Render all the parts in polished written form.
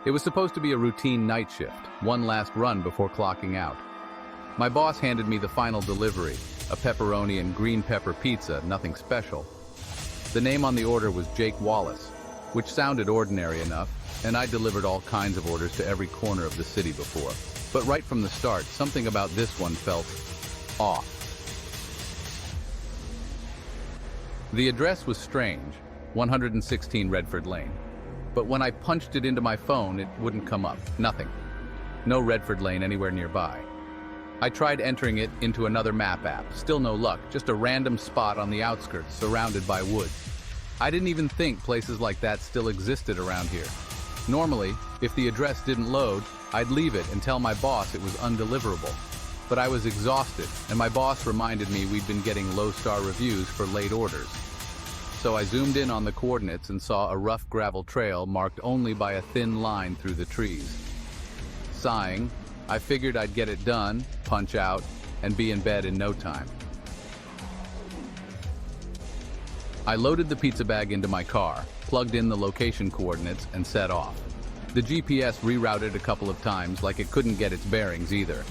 It was supposed to be a routine night shift, one last run before clocking out. My boss handed me the final delivery, a pepperoni and green pepper pizza, nothing special. The name on the order was Jake Wallace, which sounded ordinary enough, and I delivered all kinds of orders to every corner of the city before. But right from the start, something about this one felt off. The address was strange, 116 Redford Lane. But when I punched it into my phone, it wouldn't come up. Nothing. No Redford Lane anywhere nearby. I tried entering it into another map app. Still no luck, just a random spot on the outskirts surrounded by woods. I didn't even think places like that still existed around here. Normally, if the address didn't load, I'd leave it and tell my boss it was undeliverable. But I was exhausted, and my boss reminded me we'd been getting low-star reviews for late orders. So I zoomed in on the coordinates and saw a rough gravel trail marked only by a thin line through the trees. Sighing, I figured I'd get it done, punch out, and be in bed in no time. I loaded the pizza bag into my car, plugged in the location coordinates, and set off. The GPS rerouted a couple of times like it couldn't get its bearings either.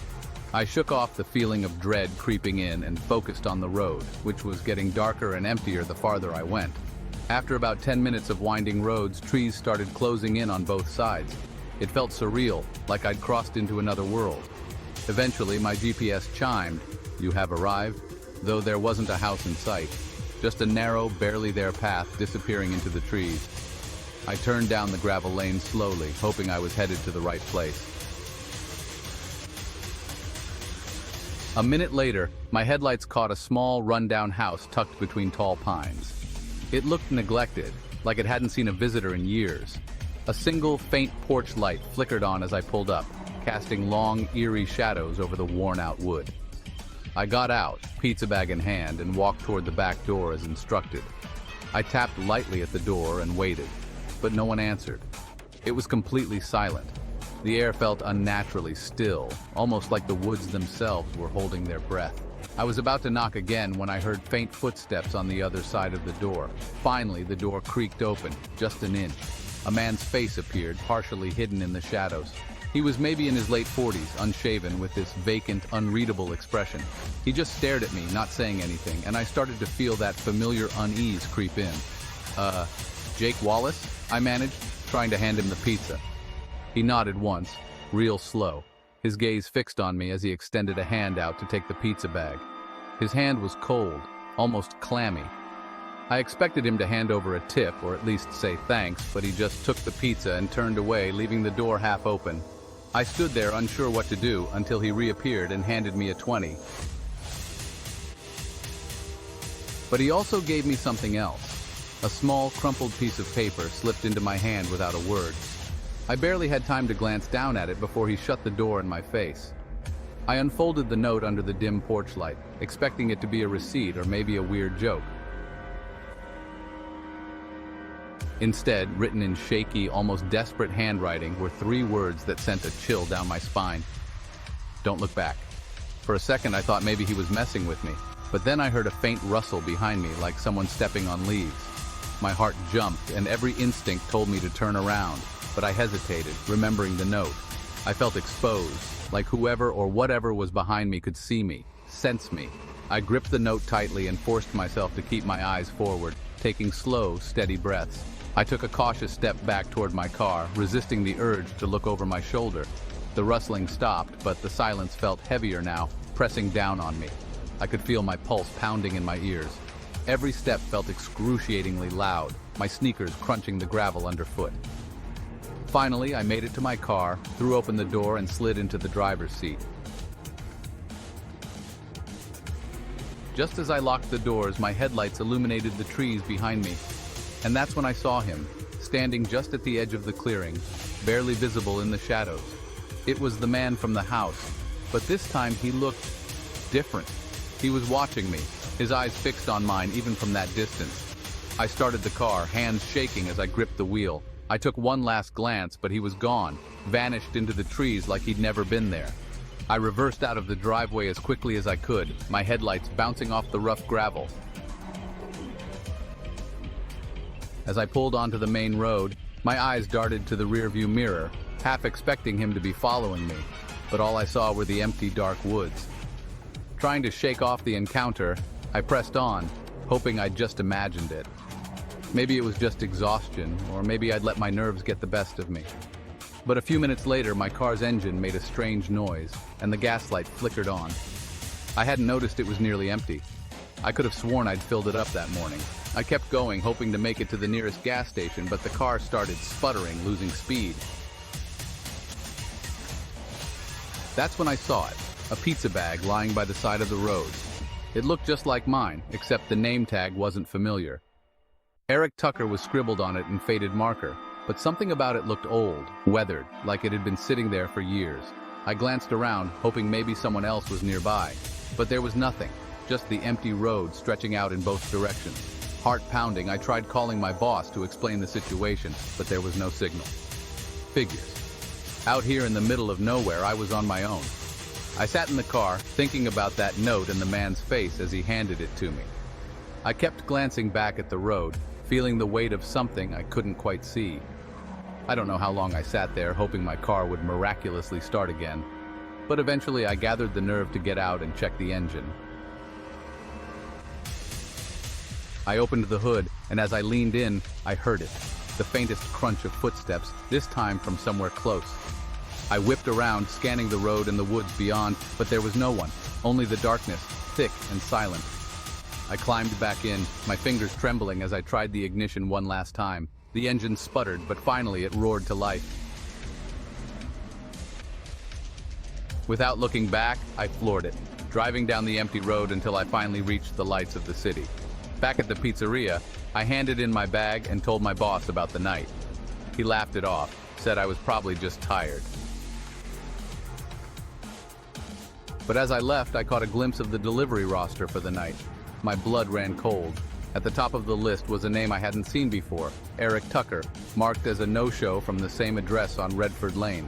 I shook off the feeling of dread creeping in and focused on the road, which was getting darker and emptier the farther I went. After about 10 minutes of winding roads, trees started closing in on both sides. It felt surreal, like I'd crossed into another world. Eventually, my GPS chimed, "You have arrived," though there wasn't a house in sight. Just a narrow, barely there path disappearing into the trees. I turned down the gravel lane slowly, hoping I was headed to the right place. A minute later, my headlights caught a small, run-down house tucked between tall pines. It looked neglected, like it hadn't seen a visitor in years. A single, faint porch light flickered on as I pulled up, casting long, eerie shadows over the worn-out wood. I got out, pizza bag in hand, and walked toward the back door as instructed. I tapped lightly at the door and waited, but no one answered. It was completely silent. The air felt unnaturally still, almost like the woods themselves were holding their breath. I was about to knock again when I heard faint footsteps on the other side of the door. Finally, the door creaked open, just an inch. A man's face appeared, partially hidden in the shadows. He was maybe in his late 40s, unshaven, with this vacant, unreadable expression. He just stared at me, not saying anything, and I started to feel that familiar unease creep in. Jake Wallace? I managed, trying to hand him the pizza. He nodded once, real slow, his gaze fixed on me as he extended a hand out to take the pizza bag. His hand was cold, almost clammy. I expected him to hand over a tip, or at least say thanks, but he just took the pizza and turned away, leaving the door half open. I stood there unsure what to do until he reappeared and handed me a 20. But he also gave me something else. A small, crumpled piece of paper slipped into my hand without a word. I barely had time to glance down at it before he shut the door in my face. I unfolded the note under the dim porch light, expecting it to be a receipt or maybe a weird joke. Instead, written in shaky, almost desperate handwriting, were 3 words that sent a chill down my spine. Don't look back. For a second, I thought maybe he was messing with me, but then I heard a faint rustle behind me like someone stepping on leaves. My heart jumped, and every instinct told me to turn around, but I hesitated, remembering the note. I felt exposed, like whoever or whatever was behind me could see me, sense me. I gripped the note tightly and forced myself to keep my eyes forward, taking slow, steady breaths. I took a cautious step back toward my car, resisting the urge to look over my shoulder. The rustling stopped, but the silence felt heavier now, pressing down on me. I could feel my pulse pounding in my ears. Every step felt excruciatingly loud, my sneakers crunching the gravel underfoot. Finally, I made it to my car, threw open the door, and slid into the driver's seat. Just as I locked the doors, my headlights illuminated the trees behind me. And that's when I saw him, standing just at the edge of the clearing, barely visible in the shadows. It was the man from the house, but this time he looked different. He was watching me, his eyes fixed on mine even from that distance. I started the car, hands shaking as I gripped the wheel. I took one last glance, but he was gone, vanished into the trees like he'd never been there. I reversed out of the driveway as quickly as I could, my headlights bouncing off the rough gravel. As I pulled onto the main road, My eyes darted to the rearview mirror, half expecting him to be following me, but all I saw were the empty, dark woods. Trying to shake off the encounter, I pressed on, hoping I'd just imagined it. Maybe it was just exhaustion, or maybe I'd let my nerves get the best of me. But a few minutes later, my car's engine made a strange noise, and the gaslight flickered on. I hadn't noticed it was nearly empty. I could have sworn I'd filled it up that morning. I kept going, hoping to make it to the nearest gas station, but the car started sputtering, losing speed. That's when I saw it, a pizza bag lying by the side of the road. It looked just like mine, except the name tag wasn't familiar. Eric Tucker was scribbled on it in faded marker, but something about it looked old, weathered, like it had been sitting there for years. I glanced around, hoping maybe someone else was nearby, but there was nothing, just the empty road stretching out in both directions. Heart pounding, I tried calling my boss to explain the situation, but there was no signal. Figures. Out here in the middle of nowhere, I was on my own. I sat in the car, thinking about that note and the man's face as he handed it to me. I kept glancing back at the road, feeling the weight of something I couldn't quite see. I don't know how long I sat there, hoping my car would miraculously start again, but eventually I gathered the nerve to get out and check the engine. I opened the hood, and as I leaned in, I heard it, the faintest crunch of footsteps, this time from somewhere close. I whipped around, scanning the road and the woods beyond, but there was no one, only the darkness, thick and silent. I climbed back in, my fingers trembling as I tried the ignition one last time. The engine sputtered, but finally it roared to life. Without looking back, I floored it, driving down the empty road until I finally reached the lights of the city. Back at the pizzeria, I handed in my bag and told my boss about the night. He laughed it off, said I was probably just tired. But as I left, I caught a glimpse of the delivery roster for the night. My blood ran cold. At the top of the list was a name I hadn't seen before, Eric Tucker, marked as a no-show from the same address on Redford Lane.